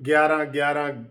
11-11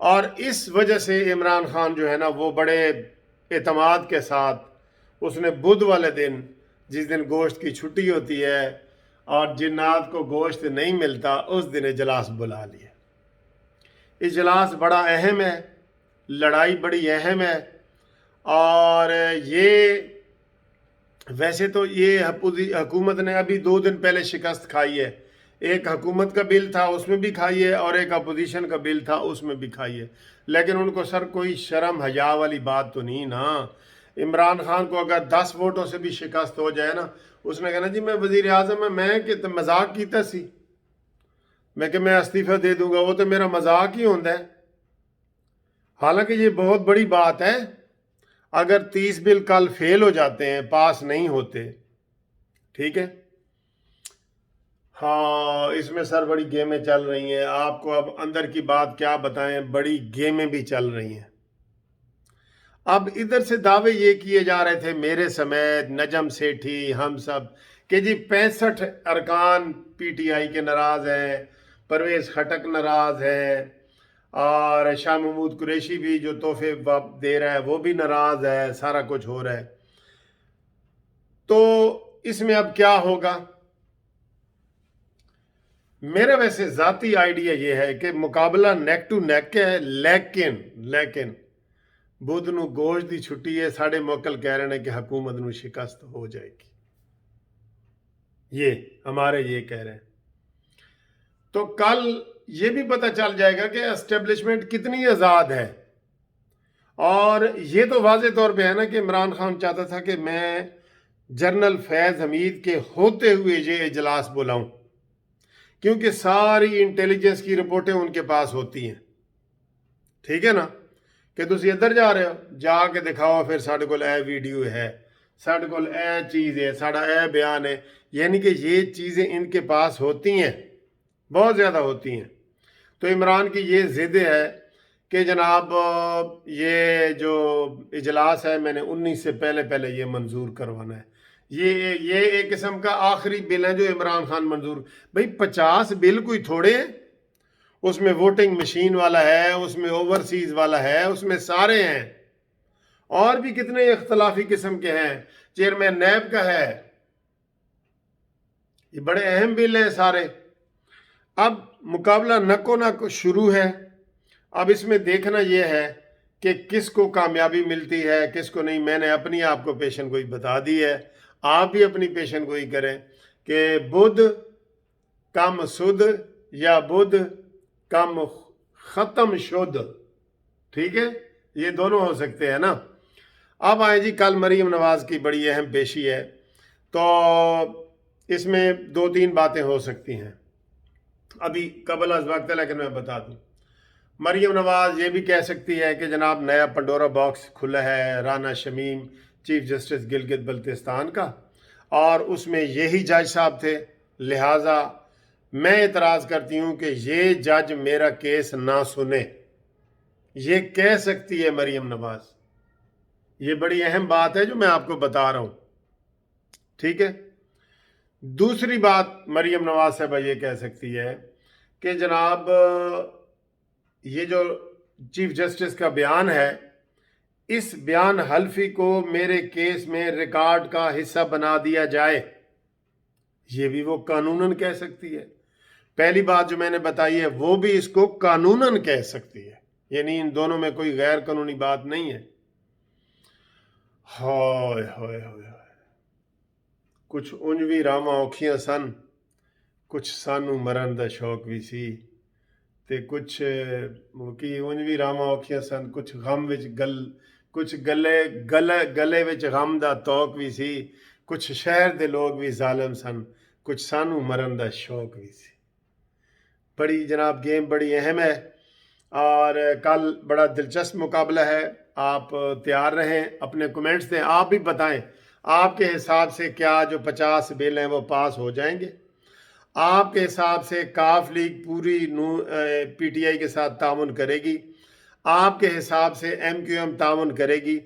اور اس وجہ سے عمران خان جو ہے نا وہ بڑے اعتماد کے ساتھ اس نے بدھ والے دن، جس دن گوشت کی چھٹی ہوتی ہے اور جنات کو گوشت نہیں ملتا، اس دن اجلاس بلا لیا۔ اجلاس بڑا اہم ہے، لڑائی بڑی اہم ہے، اور یہ ویسے تو یہ حکومت نے ابھی 2 دن پہلے شکست کھائی ہے۔ ایک حکومت کا بل تھا اس میں بھی کھائی ہے، اور ایک اپوزیشن کا بل تھا اس میں بھی کھائی ہے، لیکن ان کو سر کوئی شرم حیا والی بات تو نہیں نا۔ عمران خان کو اگر 10 ووٹوں سے بھی شکست ہو جائے نا، اس نے کہنا جی میں وزیر اعظم ہے، میں کہ مذاق کیتا سی، میں کہ میں استعفیٰ دے دوں گا، وہ تو میرا مذاق ہی ہوتا ہے۔ حالانکہ یہ بہت بڑی بات ہے، اگر 30 بل کل فیل ہو جاتے ہیں، پاس نہیں ہوتے، ٹھیک ہے، ہاں اس میں سر بڑی گیمیں چل رہی ہیں، آپ کو اب اندر کی بات کیا بتائیں، بڑی گیمیں بھی چل رہی ہیں۔ اب ادھر سے دعوے یہ کیے جا رہے تھے میرے سمیت، نجم سیٹھی، ہم سب، کہ جی 65 ارکان پی ٹی آئی کے ناراض ہیں، پرویز خٹک ناراض ہے، اور شاہ محمود قریشی بھی جو تحفے دے رہا ہے وہ بھی ناراض ہے، سارا کچھ ہو رہا ہے۔ تو اس میں اب کیا ہوگا؟ میرا ویسے ذاتی آئیڈیا یہ ہے کہ مقابلہ نیک ٹو نیک ہے، لیکن بدھ نو گوشت دی چھٹی ہے، ساڑھے موکل کہہ رہے ہیں کہ حکومت نو شکست ہو جائے گی، یہ ہمارے یہ کہہ رہے ہیں۔ تو کل یہ بھی پتہ چل جائے گا کہ اسٹیبلشمنٹ کتنی آزاد ہے، اور یہ تو واضح طور پہ ہے نا کہ عمران خان چاہتا تھا کہ میں جنرل فیض حمید کے ہوتے ہوئے یہ اجلاس بلاؤں، کیونکہ ساری انٹیلیجنس کی رپورٹیں ان کے پاس ہوتی ہیں، ٹھیک ہے نا، کہ تسی ادھر جا رہے ہو، جا کے دکھاؤ پھر ساڑھے کول اے ویڈیو ہے، ساڑھے کول اے چیز ہے، ساڑھا اے بیان ہے، یعنی کہ یہ چیزیں ان کے پاس ہوتی ہیں، بہت زیادہ ہوتی ہیں۔ تو عمران کی یہ ضد ہے کہ جناب یہ جو اجلاس ہے میں نے 19 سے پہلے یہ منظور کروانا ہے۔ یہ ایک قسم کا آخری بل ہے جو عمران خان منظور، بھئی 50 بل کوئی تھوڑے ہیں، اس میں ووٹنگ مشین والا ہے، اس میں اوورسیز والا ہے، اس میں سارے ہیں، اور بھی کتنے اختلافی قسم کے ہیں، چیئرمین نیب کا ہے، یہ بڑے اہم بل ہیں سارے۔ اب مقابلہ نکو نک شروع ہے، اب اس میں دیکھنا یہ ہے کہ کس کو کامیابی ملتی ہے کس کو نہیں۔ میں نے اپنی آپ کو پیشن گوئی بتا دی ہے، آپ بھی اپنی پیشن گوئی کریں کہ بدھ کم سدھ یا بدھ کم ختم شد، ٹھیک ہے، یہ دونوں ہو سکتے ہیں نا۔ اب آئیں جی، کل مریم نواز کی بڑی اہم پیشی ہے، تو اس میں 2-3 باتیں ہو سکتی ہیں، ابھی قبل از وقت ہے لیکن میں بتا دوں۔ مریم نواز یہ بھی کہہ سکتی ہے کہ جناب نیا پنڈورا باکس کھلا ہے رانا شمیم چیف جسٹس گلگت بلتستان کا، اور اس میں یہی جج صاحب تھے، لہٰذا میں اعتراض کرتی ہوں کہ یہ جج میرا کیس نہ سنے، یہ کہہ سکتی ہے مریم نواز۔ یہ بڑی اہم بات ہے جو میں آپ کو بتا رہا ہوں، ٹھیک ہے۔ دوسری بات مریم نواز صاحبہ یہ کہہ سکتی ہے کہ جناب یہ جو چیف جسٹس کا بیان ہے، اس بیان حلفی کو میرے کیس میں ریکارڈ کا حصہ بنا دیا جائے، یہ بھی وہ قانوناً کہہ سکتی ہے۔ پہلی بات جو میں نے بتائی ہے وہ بھی اس کو قانوناً کہہ سکتی ہے، یعنی ان دونوں میں کوئی غیر قانونی بات نہیں ہے۔ ہائے ہائے ہائے، کچھ اونجوی راما اوکھیاں سن، کچھ سانو مرن دا شوق بھی سی، تے کچھ کی اونجوی راما اوکھیاں سن، کچھ غم وچ کچھ گلے وچ غم دا توق بھی سی، کچھ شہر دے لوگ بھی ظالم سن، کچھ سانو مرن دا شوق بھی سی۔ بڑی جناب گیم بڑی اہم ہے، اور کل بڑا دلچسپ مقابلہ ہے، آپ تیار رہیں، اپنے کومنٹس دیں، آپ بھی بتائیں آپ کے حساب سے کیا جو 50 بل ہیں وہ پاس ہو جائیں گے؟ آپ کے حساب سے کاف لیگ پوری پی ٹی آئی کے ساتھ تعاون کرے گی؟ آپ کے حساب سے ایم کیو ایم تعاون کرے گی؟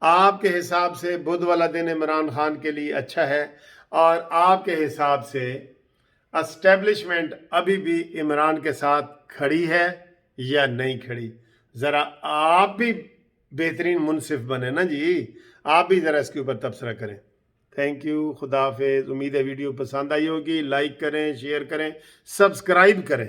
آپ کے حساب سے بدھ والا دن عمران خان کے لیے اچھا ہے؟ اور آپ کے حساب سے اسٹیبلشمنٹ ابھی بھی عمران کے ساتھ کھڑی ہے یا نہیں کھڑی؟ ذرا آپ بھی بہترین منصف بنے نا جی، آپ بھی ذرا اس کے اوپر تبصرہ کریں. تھینک یو، خدا حافظ. امید ہے ویڈیو پسند آئی ہوگی. لائک کریں، شیئر کریں، سبسکرائب کریں.